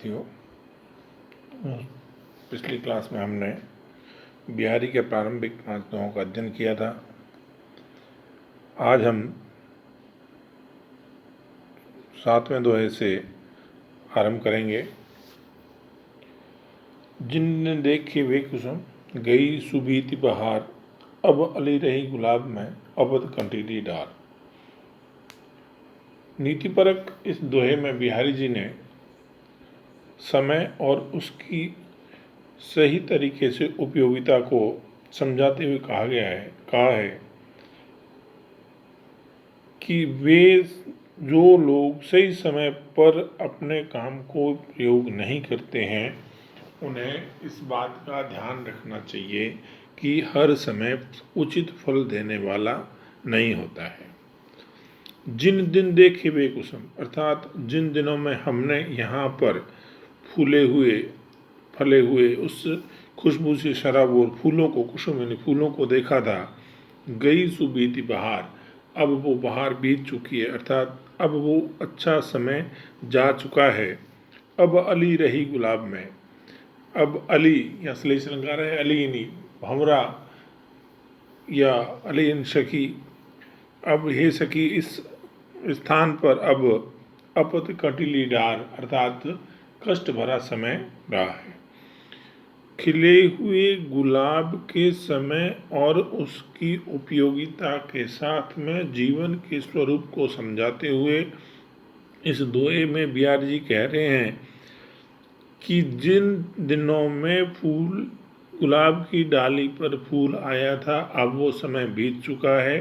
साथियों, पिछली क्लास में हमने बिहारी के प्रारंभिक 5 दोहों का अध्ययन किया था। आज हम 7वें दोहे से आरंभ करेंगे। जिनने देखे वे कुसुम, गई सुबीती बहार, अब अली रही गुलाब में, अबद कंटीली डार। नीतिपरक इस दोहे में बिहारी जी ने समय और उसकी सही तरीके से उपयोगिता को समझाते हुए कहा है कि वे जो लोग सही समय पर अपने काम को प्रयोग नहीं करते हैं, उन्हें इस बात का ध्यान रखना चाहिए कि हर समय उचित फल देने वाला नहीं होता है। जिन दिन देखे वे कुसुम, अर्थात जिन दिनों में हमने यहाँ पर फले हुए उस खुशबू से शराबोर फूलों को, कुसुम यानी फूलों को देखा था। गई सुबीती बहार, अब वो बहार बीत चुकी है, अर्थात अब वो अच्छा समय जा चुका है। अब अली रही गुलाब में, अब अली या श्लेष अलंकार है, अली नहीं भंवरा या अली इन सखी, अब हे सखी इस स्थान पर अब अपत कटिली डार, अर्थात कष्ट भरा समय रहा है। खिले हुए गुलाब के समय और उसकी उपयोगिता के साथ में जीवन के स्वरूप को समझाते हुए इस दोहे में बिहारी जी कह रहे हैं कि जिन दिनों में गुलाब की डाली पर फूल आया था, अब वो समय बीत चुका है।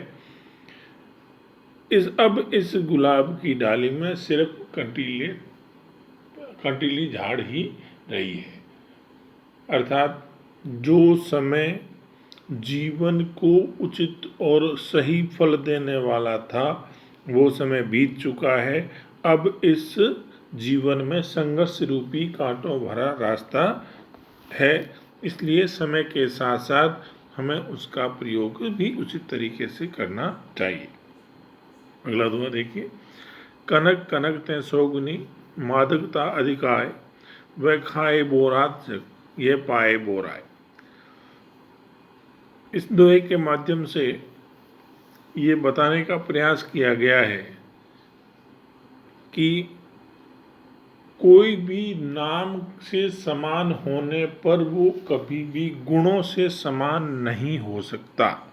अब इस गुलाब की डाली में सिर्फ कंटीली झाड़ ही रही है, अर्थात जो समय जीवन को उचित और सही फल देने वाला था, वो समय बीत चुका है। अब इस जीवन में संघर्ष रूपी कांटों भरा रास्ता है, इसलिए समय के साथ साथ हमें उसका प्रयोग भी उचित तरीके से करना चाहिए। अगला दोहा देखिए। कनक कनक ते सौगुनी, मादकता अधिकाय, वह खाए बोरात जग, ये पाए बोराय। इस दोहे के माध्यम से ये बताने का प्रयास किया गया है कि कोई भी नाम से समान होने पर वो कभी भी गुणों से समान नहीं हो सकता।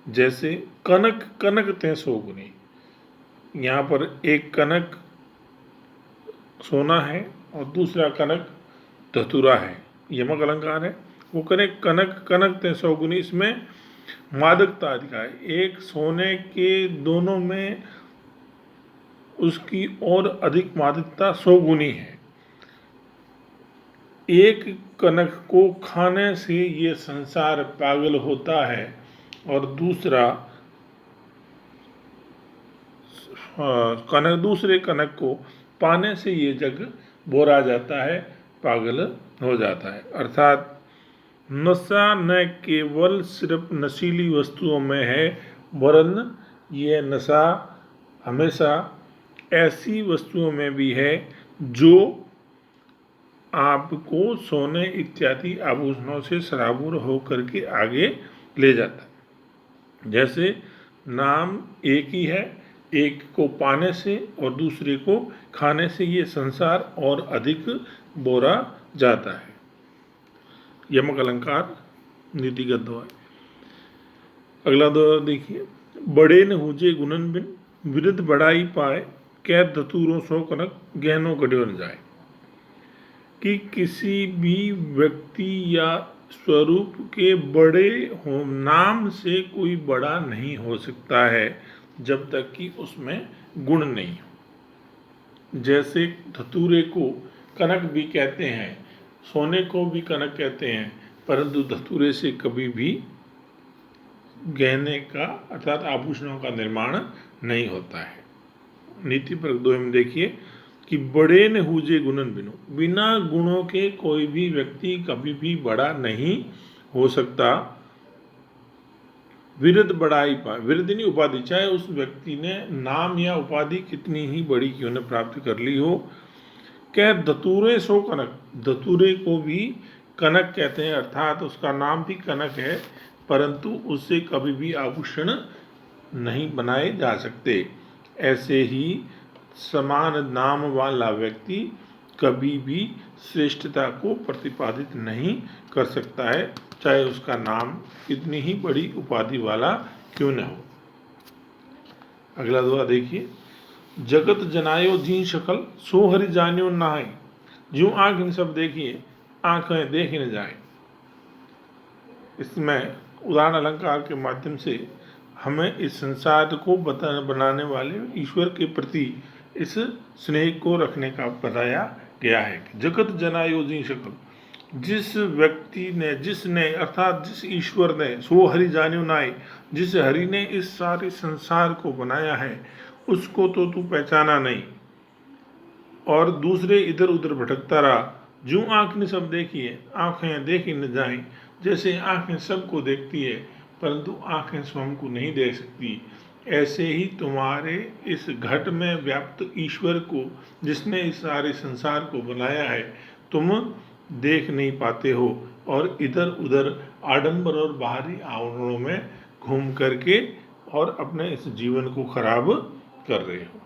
जैसे कनक कनक ते सौगुनी, यहाँ पर एक कनक सोना है और दूसरा कनक धतूरा है, यमक अलंकार है। वो कनक कनक ते सौगुनी, इसमें मादकता अधिकार है। एक सोने के दोनों में उसकी और अधिक मादकता 100 गुनी है। एक कनक को खाने से ये संसार पागल होता है और दूसरे कनक को पाने से ये जग बोरा जाता है, पागल हो जाता है। अर्थात नशा न केवल सिर्फ नशीली वस्तुओं में है, वरन ये नशा हमेशा ऐसी वस्तुओं में भी है जो आपको सोने इत्यादि आभूषणों से सराबोर होकर के आगे ले जाता है। जैसे नाम एक ही है, एक को पाने से और दूसरे को खाने से ये संसार और अधिक बोरा जाता है। यमक अलंकार नीतिगत दोहा। अगला दोहा देखिए। बड़े न हुजे गुणन बिन, विरुद्ध बढ़ाई पाए, कैद धतूरों सो कनक, गहनों गड्यो न जाए। कि किसी भी व्यक्ति या स्वरूप के बड़े हो, नाम से कोई बड़ा नहीं हो सकता है जब तक कि उसमें गुण नहीं हो। जैसे धतूरे को कनक भी कहते हैं, सोने को भी कनक कहते हैं, परंतु धतूरे से कभी भी गहने का अर्थात आभूषणों का निर्माण नहीं होता है। नीति पर दोहे में देखिए कि बड़े न हुजे गुणन बिनु, बिना गुणों के कोई भी व्यक्ति कभी भी बड़ा नहीं हो सकता। विरुद्ध बढ़ाई पाए, विरुद्ध नहीं उपाधि, चाहे उस व्यक्ति ने नाम या उपाधि कितनी ही बड़ी क्यों न प्राप्त कर ली हो, कह दतूरे सो कनक, दतूरे को भी कनक कहते हैं, अर्थात उसका नाम भी कनक है, परंतु उससे कभी भी आभूषण नहीं बनाए जा सकते। ऐसे ही समान नाम वाला व्यक्ति कभी भी श्रेष्ठता को प्रतिपादित नहीं कर सकता है, चाहे उसका नाम कितनी ही बड़ी उपाधि वाला क्यों न हो। अगला दोहा देखिए, जगत जनायो जी शकल सो हरि जानियो नाहि, ज्यों आंख इन सब देखिए आंखें देख न जाए। इसमें उदाहरण अलंकार के माध्यम से हमें इस संसार को बनाने वाले ईश्वर के प्रति इस स्नेह को रखने का बताया गया है। जगत जनायो जी शकल, जिस व्यक्ति ने, जिसने अर्थात जिस ईश्वर ने, सो हरि जानियो नाहि, जिस हरि ने इस सारे संसार को बनाया है उसको तो तू पहचाना नहीं और दूसरे इधर उधर भटकता रहा। जो आँख ने सब देखी है आँखें देख ही न जाएं, जैसे आँखें सबको देखती है परंतु आँखें स्वयं को नहीं देख सकती, ऐसे ही तुम्हारे इस घट में व्याप्त ईश्वर को, जिसने इस सारे संसार को बनाया है, तुम देख नहीं पाते हो और इधर उधर आडंबर और बाहरी आवरणों में घूम करके और अपने इस जीवन को खराब कर रहे हो।